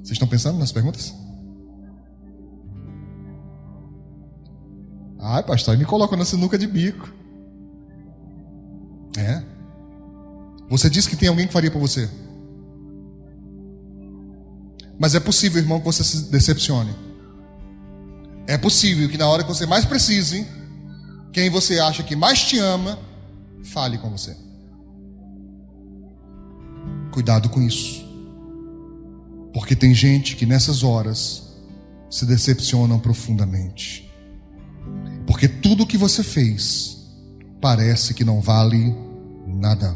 Vocês estão pensando nas perguntas? Ai, pastor, me coloca na sinuca de bico. Você disse que tem alguém que faria por você. Mas é possível, irmão, que você se decepcione. É possível que na hora que você mais precise, quem você acha que mais te ama, fale com você. Cuidado com isso. Porque tem gente que nessas horas se decepcionam profundamente. Porque tudo que você fez parece que não vale nada.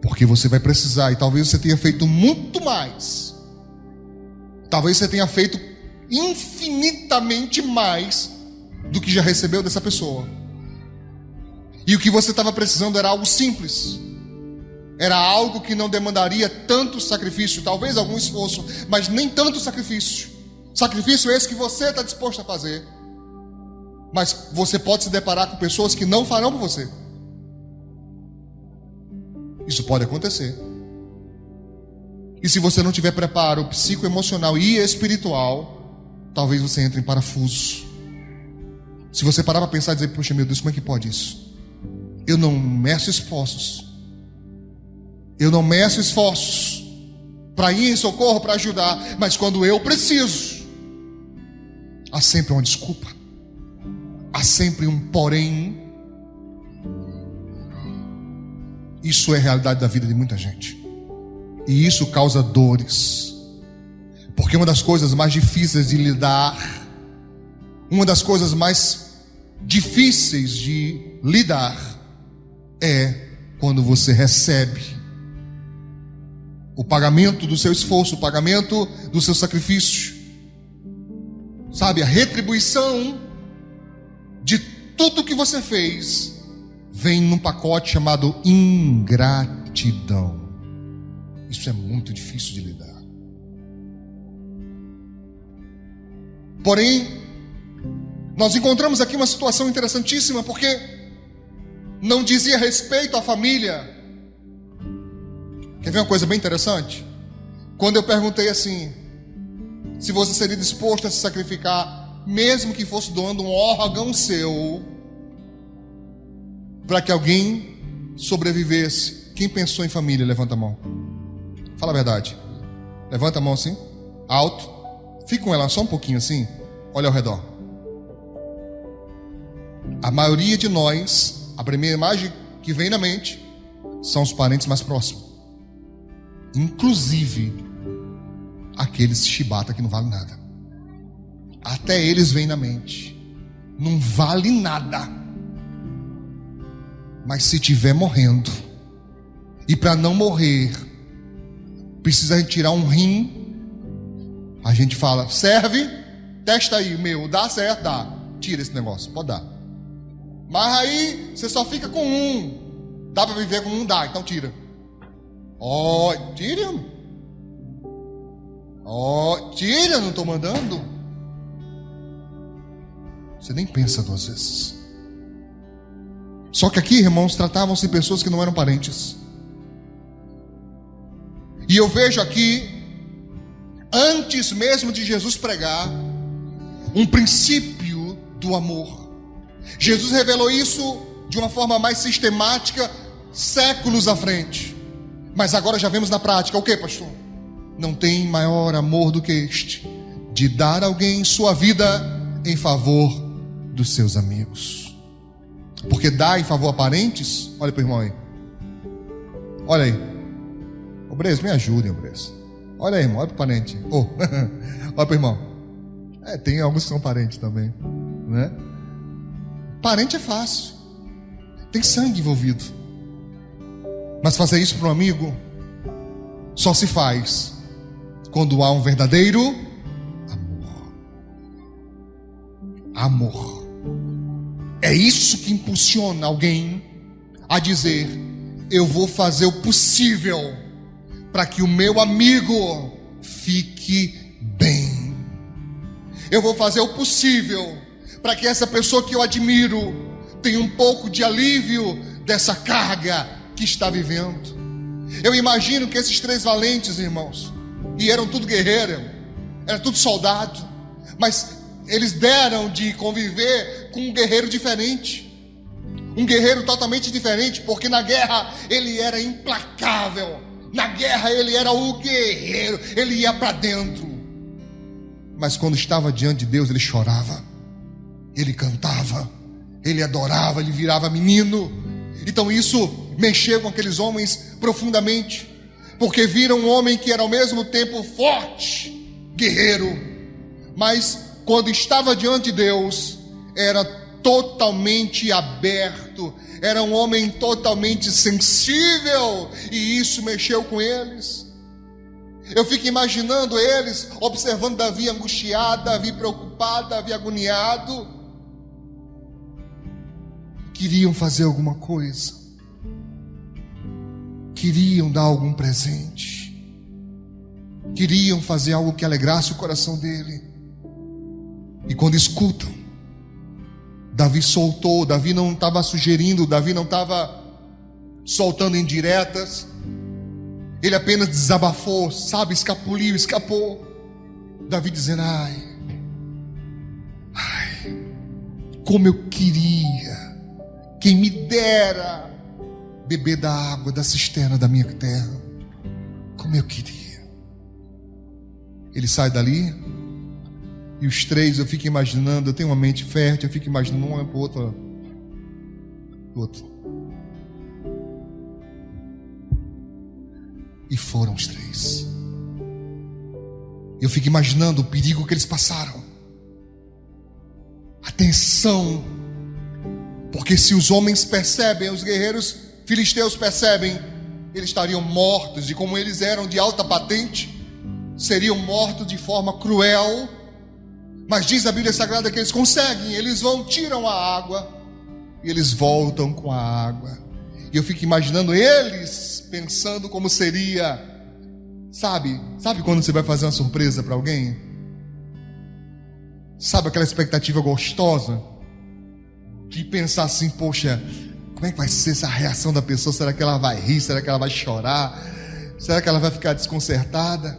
Porque você vai precisar, e talvez você tenha feito muito mais. Talvez você tenha feito infinitamente mais do que já recebeu dessa pessoa. E o que você estava precisando era algo simples. Era algo que não demandaria tanto sacrifício, talvez algum esforço, mas nem tanto sacrifício. Sacrifício esse que você está disposto a fazer. Mas você pode se deparar com pessoas que não farão por você. Isso pode acontecer. E se você não tiver preparo psicoemocional e espiritual, talvez você entre em parafuso. Se você parar para pensar e dizer, poxa, meu Deus, como é que pode isso? Eu não meço esforços. Eu não meço esforços para ir em socorro, para ajudar. Mas quando eu preciso, há sempre uma desculpa. Há sempre um porém. Isso é a realidade da vida de muita gente. E isso causa dores. Porque uma das coisas mais difíceis de lidar, uma das coisas mais difíceis de lidar, é quando você recebe o pagamento do seu esforço, o pagamento do seu sacrifício. Sabe, a retribuição de tudo que você fez vem num pacote chamado ingratidão. Isso é muito difícil de lidar. Porém, nós encontramos aqui uma situação interessantíssima, porque não dizia respeito à família. Quer ver uma coisa bem interessante? Quando eu perguntei assim, se você seria disposto a se sacrificar, mesmo que fosse doando um órgão seu, para que alguém sobrevivesse, quem pensou em família? Levanta a mão. Fala a verdade. Levanta a mão assim, alto. Fica com ela só um pouquinho assim. Olha ao redor. A maioria de nós, a primeira imagem que vem na mente são os parentes mais próximos. Inclusive aqueles chibata que não valem nada. Até eles vêm na mente. Não vale nada. Mas se tiver morrendo, e para não morrer precisa retirar um rim, a gente fala, serve, testa aí, meu, dá certo, dá, tira esse negócio, pode dar. Mas aí você só fica com um, dá para viver com um, dá, então tira. Tira. Tira, não estou mandando. Você nem pensa duas vezes. Só que aqui, irmãos, tratavam-se de pessoas que não eram parentes. E eu vejo aqui, antes mesmo de Jesus pregar, um princípio do amor. Jesus revelou isso de uma forma mais sistemática, séculos à frente. Mas agora já vemos na prática. O que, pastor? Não tem maior amor do que este, de dar a alguém sua vida em favor dos seus amigos. Porque dar em favor a parentes, olha para o irmão aí. Olha aí. Obreso, me ajudem, Obreso. Olha aí, irmão, olha para o parente. Olha para o irmão. Tem alguns que são parentes também, né? Parente é fácil. Tem sangue envolvido. Mas fazer isso para um amigo só se faz quando há um verdadeiro amor. É isso que impulsiona alguém a dizer, eu vou fazer o possível para que o meu amigo fique bem. Eu vou fazer o possível para que essa pessoa que eu admiro tenha um pouco de alívio dessa carga que está vivendo. Eu imagino que esses três valentes, irmãos, e eram tudo guerreiro, era tudo soldado, mas eles deram de conviver com um guerreiro diferente, um guerreiro totalmente diferente, porque na guerra ele era implacável, na guerra ele era o guerreiro, ele ia para dentro, mas quando estava diante de Deus ele chorava, ele cantava, ele adorava, ele virava menino. Então isso mexeu com aqueles homens profundamente, porque viram um homem que era ao mesmo tempo forte, guerreiro, mas quando estava diante de Deus, era totalmente aberto, era um homem totalmente sensível, e isso mexeu com eles. Eu fico imaginando eles, observando Davi angustiado, Davi preocupado, Davi agoniado. Queriam fazer alguma coisa, queriam dar algum presente, queriam fazer algo que alegrasse o coração dele. E quando escutam, Davi soltou, Davi não estava sugerindo, Davi não estava soltando indiretas, ele apenas desabafou, sabe, escapuliu, escapou. Davi dizendo: ai, como eu queria, quem me dera beber da água da cisterna da minha terra, como eu queria. Ele sai dali, e os três, eu fico imaginando, eu tenho uma mente fértil, eu fico imaginando um para o outro. E foram os três. Eu fico imaginando o perigo que eles passaram, a tensão, porque se os homens percebem, os guerreiros filisteus percebem, eles estariam mortos, e como eles eram de alta patente, seriam mortos de forma cruel. Mas diz a Bíblia Sagrada que eles conseguem, eles vão, tiram a água, e eles voltam com a água. E eu fico imaginando eles pensando como seria, sabe quando você vai fazer uma surpresa para alguém? Sabe aquela expectativa gostosa? De pensar assim, poxa, como é que vai ser essa reação da pessoa? Será que ela vai rir? Será que ela vai chorar? Será que ela vai ficar desconcertada?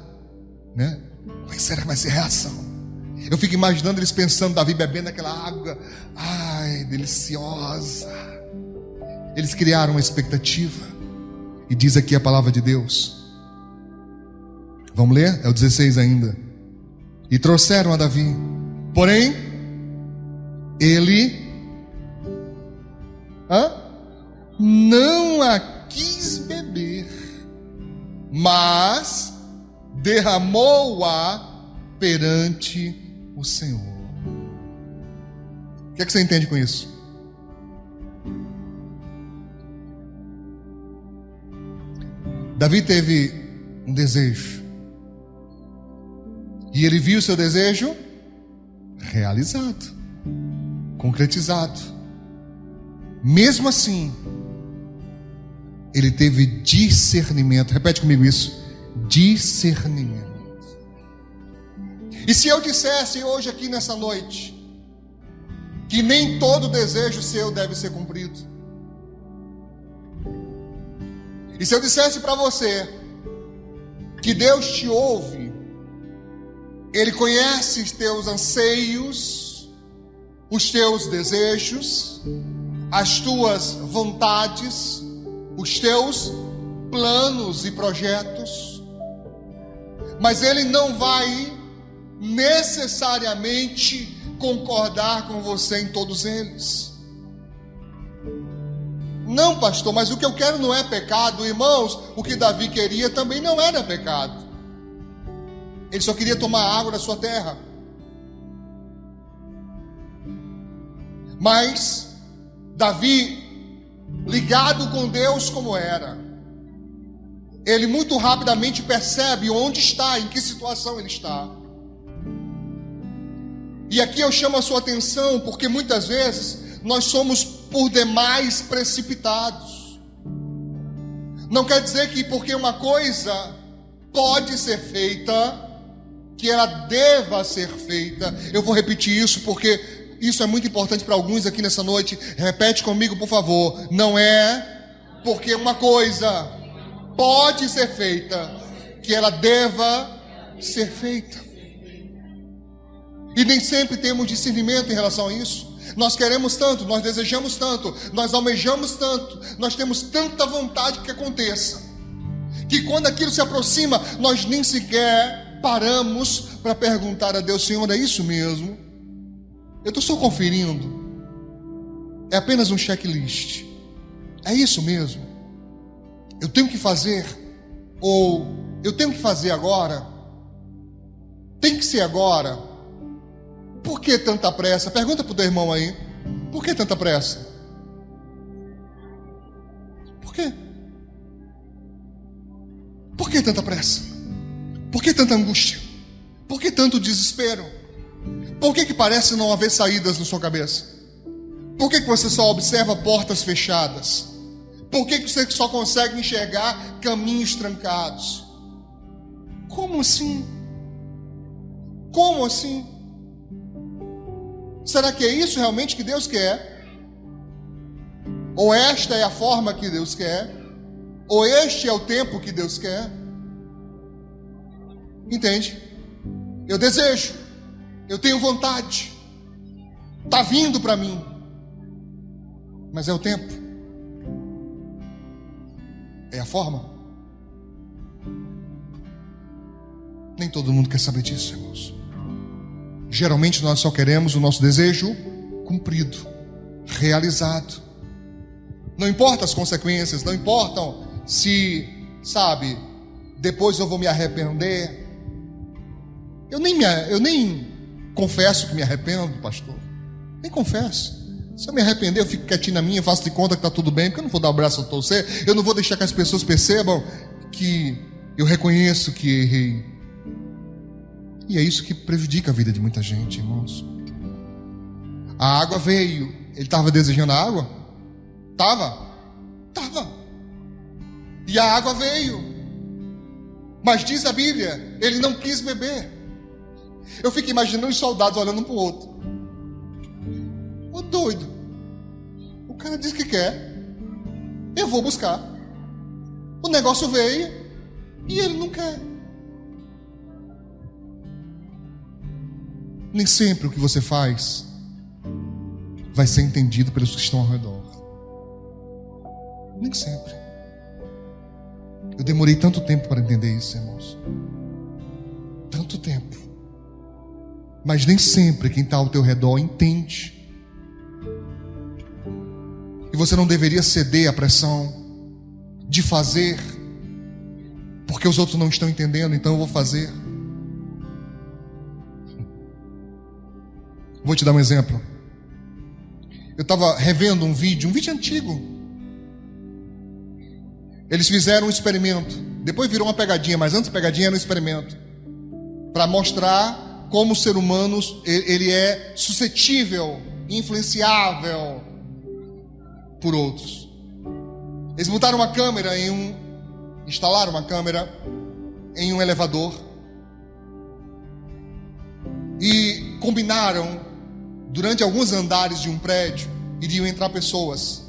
Né? Como é que será que vai ser a reação? Eu fico imaginando eles pensando, Davi bebendo aquela água, ai, deliciosa. Eles criaram uma expectativa, e diz aqui a palavra de Deus. Vamos ler? É o 16 ainda. E trouxeram a Davi, porém ele não a quis beber, mas derramou-a perante o Senhor. O que é que você entende com isso? Davi teve um desejo, e ele viu seu desejo realizado, concretizado. Mesmo assim, ele teve discernimento. Repete comigo isso: discernimento. E se eu dissesse hoje aqui nessa noite que nem todo desejo seu deve ser cumprido, e se eu dissesse para você que Deus te ouve, Ele conhece os teus anseios, os teus desejos, as tuas vontades, os teus planos e projetos, mas Ele não vai necessariamente concordar com você em todos eles. Não, pastor, mas o que eu quero não é pecado. Irmãos, o que Davi queria também não era pecado. Ele só queria tomar água da sua terra. Mas Davi, ligado com Deus como era, ele muito rapidamente percebe onde está, em que situação ele está. E aqui eu chamo a sua atenção, porque muitas vezes nós somos por demais precipitados. Não quer dizer que porque uma coisa pode ser feita, que ela deva ser feita. Eu vou repetir isso porque isso é muito importante para alguns aqui nessa noite. Repete comigo, por favor. Não é porque uma coisa pode ser feita, que ela deva ser feita. E nem sempre temos discernimento em relação a isso. Nós queremos tanto, nós desejamos tanto, nós almejamos tanto, nós temos tanta vontade que aconteça, que quando aquilo se aproxima, nós nem sequer paramos para perguntar a Deus: Senhor, é isso mesmo? Eu estou só conferindo. É apenas um checklist. É isso mesmo? Eu tenho que fazer? Ou eu tenho que fazer agora? Tem que ser agora? Por que tanta pressa? Pergunta para o teu irmão aí. Por que tanta pressa? Por quê? Por que tanta pressa? Por que tanta angústia? Por que tanto desespero? Por que parece não haver saídas na sua cabeça? Por que você só observa portas fechadas? Por que você só consegue enxergar caminhos trancados? Como assim? Como assim? Será que é isso realmente que Deus quer? Ou esta é a forma que Deus quer? Ou este é o tempo que Deus quer? Entende? Eu desejo, eu tenho vontade, está vindo para mim, mas é o tempo? É a forma? Nem todo mundo quer saber disso, irmãos. Geralmente nós só queremos o nosso desejo cumprido, realizado. Não importa as consequências, não importam se, sabe, depois eu vou me arrepender. Eu nem confesso que me arrependo, pastor. Nem confesso. Se eu me arrepender, eu fico quietinho na minha, faço de conta que está tudo bem, porque eu não vou dar o braço a torcer, eu não vou deixar que as pessoas percebam que eu reconheço que errei. E é isso que prejudica a vida de muita gente, irmãos. A água veio, ele estava desejando a água? Tava. E a água veio, mas diz a Bíblia, ele não quis beber. Eu fico imaginando os soldados olhando um para o outro. Ô doido, o cara diz que quer, eu vou buscar. O negócio veio e ele não quer. Nem sempre o que você faz vai ser entendido pelos que estão ao redor. Nem sempre. Eu demorei tanto tempo para entender isso, irmãos. Tanto tempo. Mas nem sempre quem está ao teu redor entende. E você não deveria ceder à pressão de fazer, porque os outros não estão entendendo, então eu vou fazer. Vou te dar um exemplo. Eu estava revendo um vídeo antigo. Eles fizeram um experimento. Depois virou uma pegadinha, mas antes da pegadinha era um experimento. Para mostrar como o ser humano ele é suscetível, influenciável por outros. Eles botaram uma câmera instalaram uma câmera em um elevador e combinaram, durante alguns andares de um prédio, iriam entrar pessoas,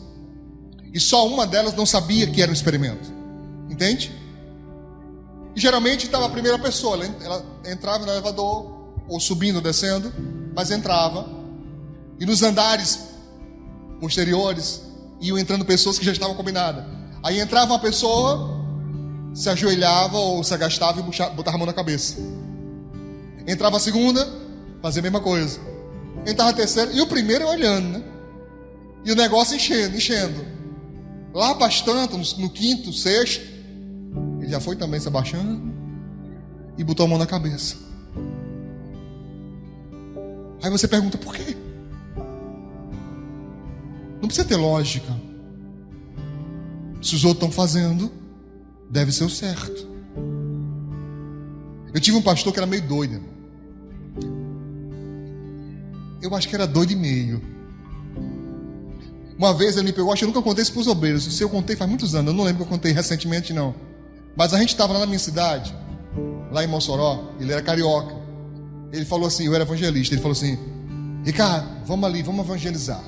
e só uma delas não sabia que era um experimento. Entende? E geralmente estava a primeira pessoa, ela entrava no elevador, ou subindo ou descendo, mas entrava, e nos andares posteriores iam entrando pessoas que já estavam combinadas. Aí entrava uma pessoa, se ajoelhava ou se agastava e botava a mão na cabeça. Entrava a segunda, fazia a mesma coisa. Entrava a terceira, e o primeiro olhando, né? E o negócio enchendo. Lá bastante, no quinto, sexto, ele já foi também se abaixando e botou a mão na cabeça. Aí você pergunta, por quê? Não precisa ter lógica. Se os outros estão fazendo, deve ser o certo. Eu tive um pastor que era meio doido. Eu acho que era doido e meio. Uma vez ele me pegou, acho que eu nunca contei isso para os obreiros. Se eu contei faz muitos anos, eu não lembro que eu contei recentemente não. Mas a gente estava lá na minha cidade, lá em Mossoró, ele era carioca. Ele falou assim, eu era evangelista, ele falou assim, Ricardo, vamos ali, vamos evangelizar.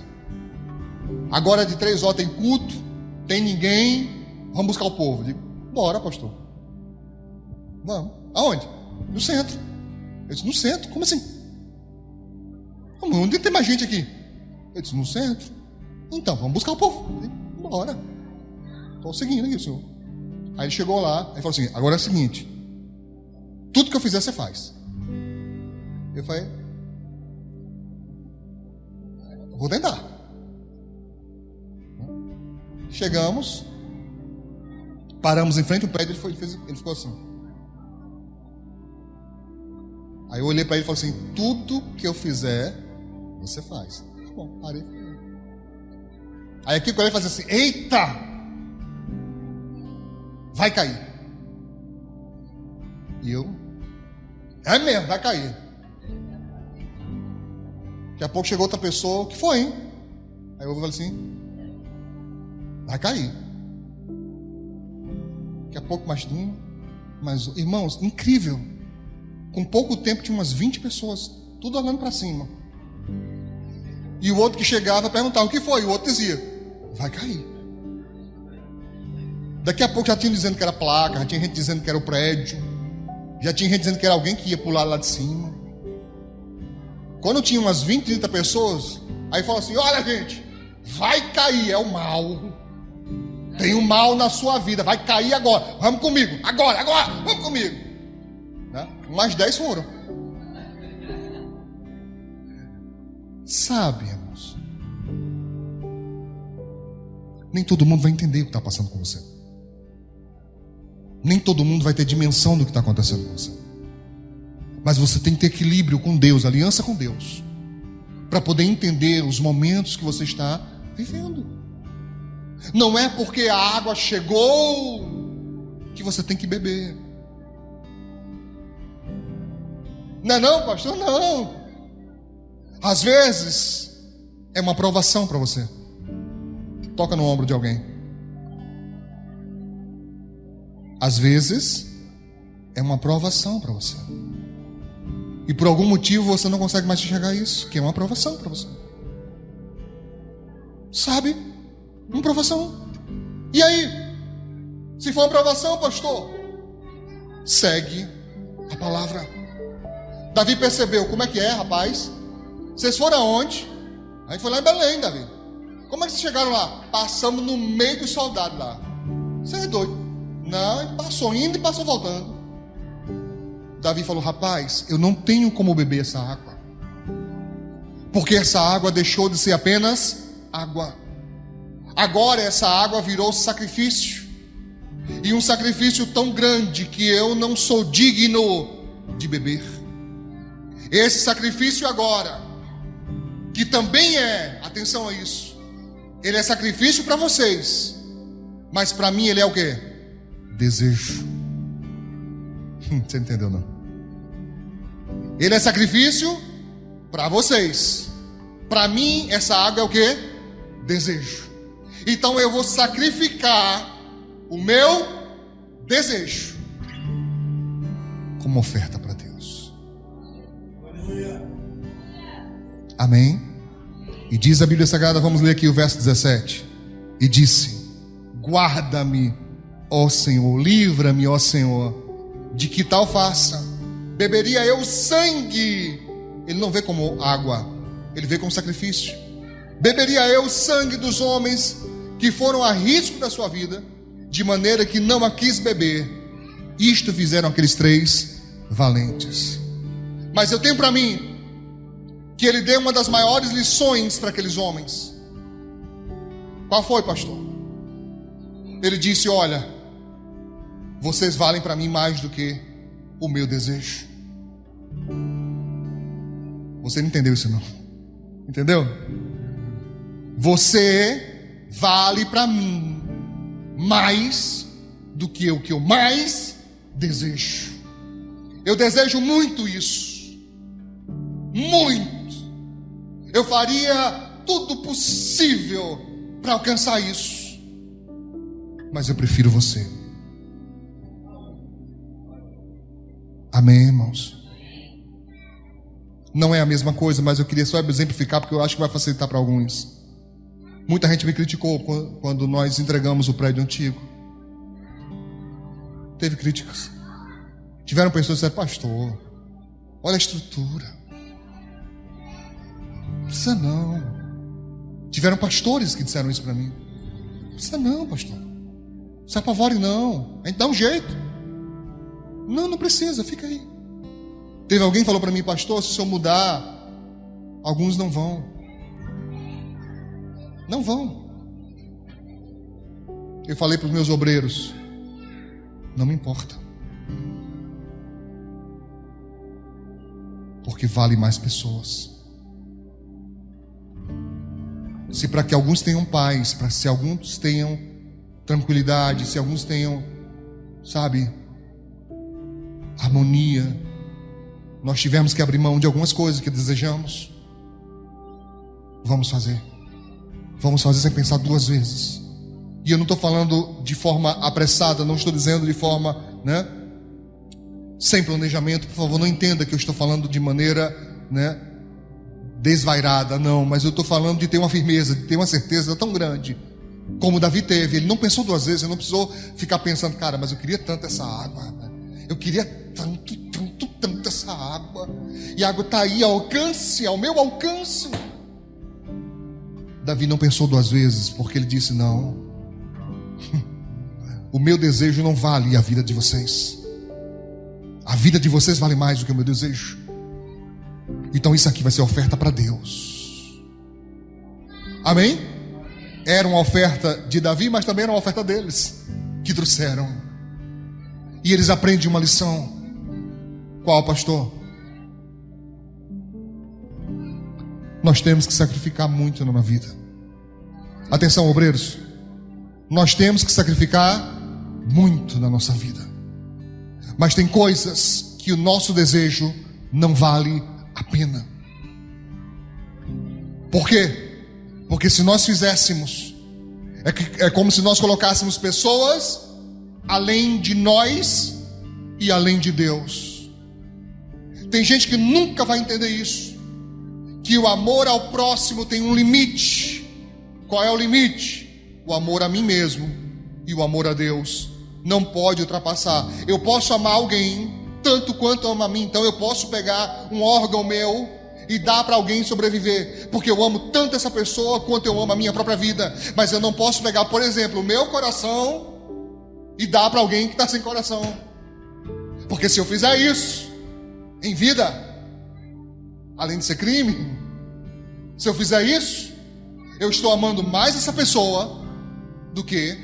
Agora de 3 horas tem culto, tem ninguém, vamos buscar o povo. Eu digo, bora pastor. Vamos. Aonde? No centro. Eu disse, no centro? Como assim? Onde tem mais gente aqui? Eu disse, no centro. Então, vamos buscar o povo. Bora. Estou seguindo aqui, senhor. Aí ele chegou lá, e falou assim, agora é o seguinte, tudo que eu fizer, você faz. Eu falei, eu vou tentar. Chegamos, paramos em frente ao prédio, ele ficou assim. Aí eu olhei para ele e falei assim, tudo que eu fizer, você faz. Tá bom, parei. Aí aqui quando ele fazia assim, eita! Vai cair. E eu, é mesmo, vai cair. Daqui a pouco chegou outra pessoa, o que foi, hein? Aí eu falei assim, vai cair. Daqui a pouco mais um, mais um. Irmãos, incrível. Com pouco tempo tinha umas 20 pessoas, tudo olhando para cima. E o outro que chegava perguntava o que foi, e o outro dizia, vai cair. Daqui a pouco já tinha dizendo que era placa, já tinha gente dizendo que era o prédio, já tinha gente dizendo que era alguém que ia pular lá de cima. Quando tinha umas 20, 30 pessoas, aí falou assim, olha gente, vai cair, é o mal. Tem um mal na sua vida, vai cair agora, vamos comigo, agora, vamos comigo. Né? Mais 10 foram. Sabe, irmãos, nem todo mundo vai entender o que está passando com você. Nem todo mundo vai ter dimensão do que está acontecendo com você. Mas você tem que ter equilíbrio com Deus, aliança com Deus, para poder entender os momentos que você está vivendo. Não é porque a água chegou que você tem que beber. Não é não, pastor? Não. Às vezes é uma provação para você. Toca no ombro de alguém. Às vezes é uma provação para você. E por algum motivo você não consegue mais enxergar isso, que é uma provação para você. Sabe? Uma provação. E aí? Se for uma provação, pastor, segue a palavra. Davi percebeu, como é que é, rapaz? Vocês foram aonde? A gente foi lá em Belém, Davi. Como é que vocês chegaram lá? Passamos no meio dos soldados lá. Você é doido. Não, ele passou indo e passou voltando. Davi falou, rapaz, eu não tenho como beber essa água, porque essa água deixou de ser apenas água. Agora essa água virou sacrifício. E um sacrifício tão grande que eu não sou digno de beber. Esse sacrifício agora, que também é, atenção a isso, ele é sacrifício para vocês, mas para mim ele é o quê? Desejo. Você entendeu não? Ele é sacrifício para vocês. Para mim essa água é o quê? Desejo. Então eu vou sacrificar o meu desejo como oferta para Deus. Amém? E diz a Bíblia Sagrada, vamos ler aqui o verso 17. E disse, guarda-me, ó Senhor, livra-me, ó Senhor, de que tal faça. Beberia eu sangue. Ele não vê como água, ele vê como sacrifício. Beberia eu sangue dos homens que foram a risco da sua vida, de maneira que não a quis beber. Isto fizeram aqueles 3 valentes. Mas eu tenho para mim que ele deu uma das maiores lições para aqueles homens. Qual foi, pastor? Ele disse, olha, vocês valem para mim mais do que o meu desejo. Você não entendeu isso não? Entendeu? Você vale para mim mais do que o que eu mais desejo. Eu desejo muito isso. Muito. Eu faria tudo possível para alcançar isso. Mas eu prefiro você. Amém, irmãos? Não é a mesma coisa, mas eu queria só exemplificar, porque eu acho que vai facilitar para alguns. Muita gente me criticou quando nós entregamos o prédio antigo. Teve críticas. Tiveram pessoas que disseram: pastor, olha a estrutura, não precisa não. Tiveram pastores que disseram isso para mim: não precisa não, pastor, não se apavore não, a gente dá um jeito. Não precisa, fica aí. Teve alguém que falou para mim: pastor, se eu mudar, alguns não vão. Não vão. Eu falei para os meus obreiros: não me importa, porque vale mais pessoas. Se para que alguns tenham paz, para se alguns tenham tranquilidade, se alguns tenham, sabe, harmonia, nós tivemos que abrir mão de algumas coisas que desejamos, vamos fazer sem pensar duas vezes. E eu não estou falando de forma apressada, não estou dizendo de forma, sem planejamento. Por favor, não entenda que eu estou falando de maneira, desvairada, não. Mas eu estou falando de ter uma firmeza, de ter uma certeza tão grande como Davi teve. Ele não pensou duas vezes, ele não precisou ficar pensando: cara, mas eu queria tanto essa água, eu queria tanto essa água, e a água está aí ao meu alcance. Davi não pensou duas vezes, porque ele disse: não, o meu desejo não vale a vida de vocês. A vida de vocês vale mais do que o meu desejo. Então isso aqui vai ser oferta para Deus. Amém? Era uma oferta de Davi, mas também era uma oferta deles, que trouxeram. E eles aprendem uma lição. Qual, pastor? Nós temos que sacrificar muito na vida. Atenção, obreiros. Nós temos que sacrificar muito na nossa vida. Mas tem coisas que o nosso desejo não vale a pena. Por quê? Porque se nós fizéssemos, é como se nós colocássemos pessoas além de nós e além de Deus. Tem gente que nunca vai entender isso, que o amor ao próximo tem um limite. Qual é o limite? O amor a mim mesmo e o amor a Deus não pode ultrapassar. Eu posso amar alguém tanto quanto ama a mim. Então eu posso pegar um órgão meu e dar para alguém sobreviver, porque eu amo tanto essa pessoa quanto eu amo a minha própria vida. Mas eu não posso pegar, por exemplo, o meu coração e dar para alguém que está sem coração, porque se eu fizer isso em vida, além de ser crime, se eu fizer isso, eu estou amando mais essa pessoa do que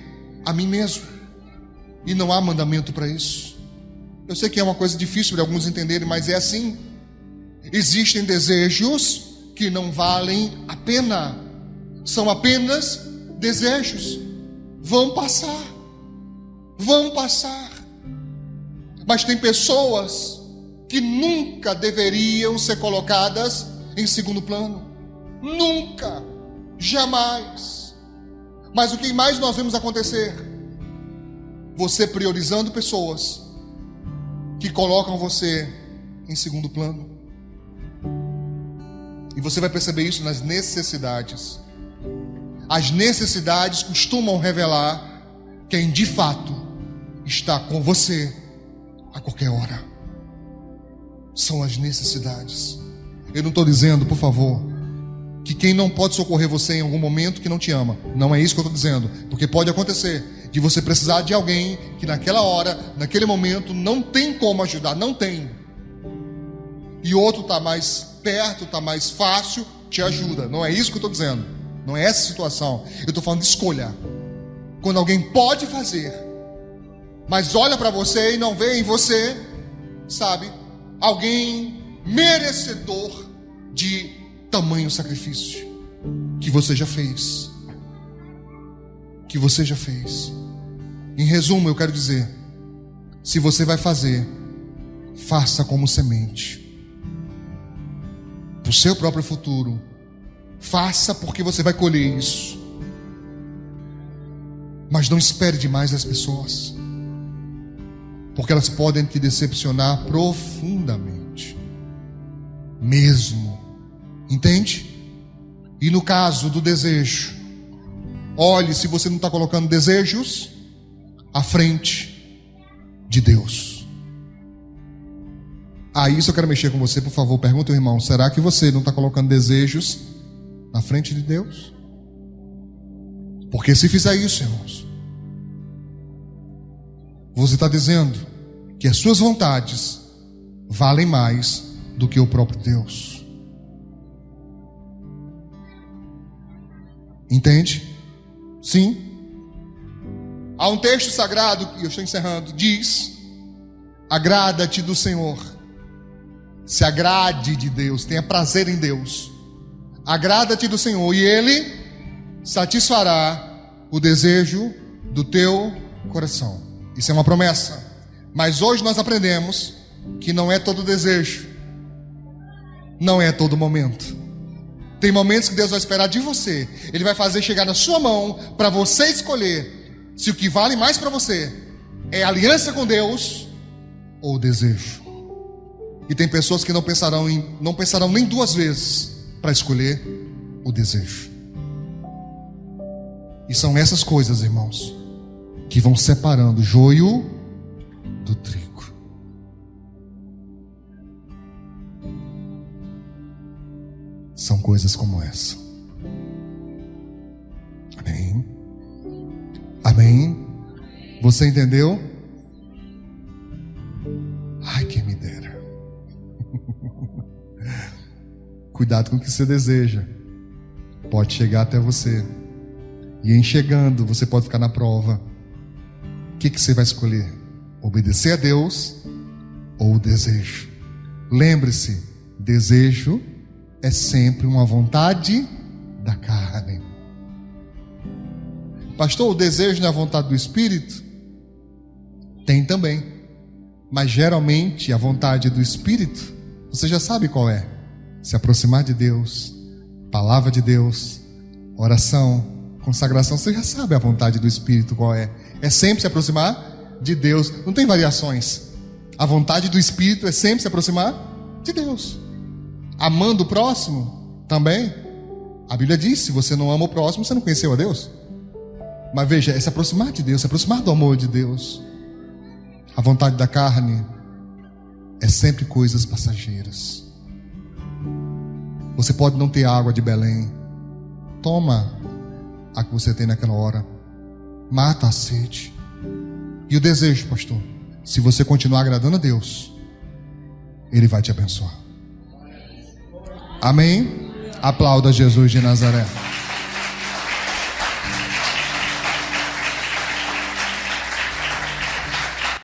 a mim mesmo. E não há mandamento para isso. Eu sei que é uma coisa difícil de alguns entenderem, mas é assim. Existem desejos que não valem a pena. São apenas desejos. Vão passar. Mas tem pessoas que nunca deveriam ser colocadas em segundo plano. Nunca. Jamais. Mas o que mais nós vemos acontecer? Você priorizando pessoas que colocam você em segundo plano. E você vai perceber isso nas necessidades. As necessidades costumam revelar quem de fato está com você a qualquer hora. São as necessidades. Eu não estou dizendo, por favor, que quem não pode socorrer você em algum momento que não te ama. Não é isso que eu estou dizendo. Porque pode acontecer de você precisar de alguém que naquela hora, naquele momento, não tem como ajudar. Não tem. E outro está mais perto, está mais fácil, te ajuda. Não é isso que eu estou dizendo. Não é essa situação. Eu estou falando de escolha. Quando alguém pode fazer, mas olha para você e não vê em você, sabe, alguém merecedor de tamanho sacrifício que você já fez. Que você já fez. Em resumo, eu quero dizer: se você vai fazer, faça como semente para o seu próprio futuro. Faça porque você vai colher isso. Mas não espere demais das pessoas, porque elas podem te decepcionar profundamente mesmo. Entende? E no caso do desejo, olhe se você não está colocando desejos à frente de Deus. Isso eu quero mexer com você, por favor. Pergunta ao irmão: será que você não está colocando desejos na frente de Deus? Porque se fizer isso, irmãos, você está dizendo que as suas vontades valem mais do que o próprio Deus. Entende? Sim. Há um texto sagrado, e eu estou encerrando, diz: agrada-te do Senhor. Se agrade de Deus, tenha prazer em Deus. Agrada-te do Senhor, e Ele satisfará o desejo do teu coração. Isso é uma promessa. Mas hoje nós aprendemos que não é todo desejo, não é todo momento. Tem momentos que Deus vai esperar de você. Ele vai fazer chegar na sua mão para você escolher se o que vale mais para você é aliança com Deus ou desejo. E tem pessoas que não pensarão nem duas vezes para escolher o desejo. E são essas coisas, irmãos, que vão separando o joio do trigo. São coisas como essa. Amém? Amém? Você entendeu? Ai, quem me dera. Cuidado com o que você deseja. Pode chegar até você. E em chegando, você pode ficar na prova. O que você vai escolher? Obedecer a Deus ou o desejo? Lembre-se, desejo é sempre uma vontade da carne. Pastor, o desejo não é a vontade do Espírito? Tem também. Mas geralmente a vontade do Espírito, você já sabe qual é. Se aproximar de Deus, palavra de Deus, oração, consagração. Você já sabe a vontade do Espírito qual é. É sempre se aproximar de Deus. Não tem variações. A vontade do Espírito é sempre se aproximar de Deus. Amando o próximo também. A Bíblia diz: se você não ama o próximo, você não conheceu a Deus. Mas veja, é se aproximar de Deus, se aproximar do amor de Deus. A vontade da carne é sempre coisas passageiras. Você pode não ter água de Belém. Toma a que você tem naquela hora. Mata a sede. E o desejo, pastor? Se você continuar agradando a Deus, Ele vai te abençoar. Amém? Aplauda Jesus de Nazaré.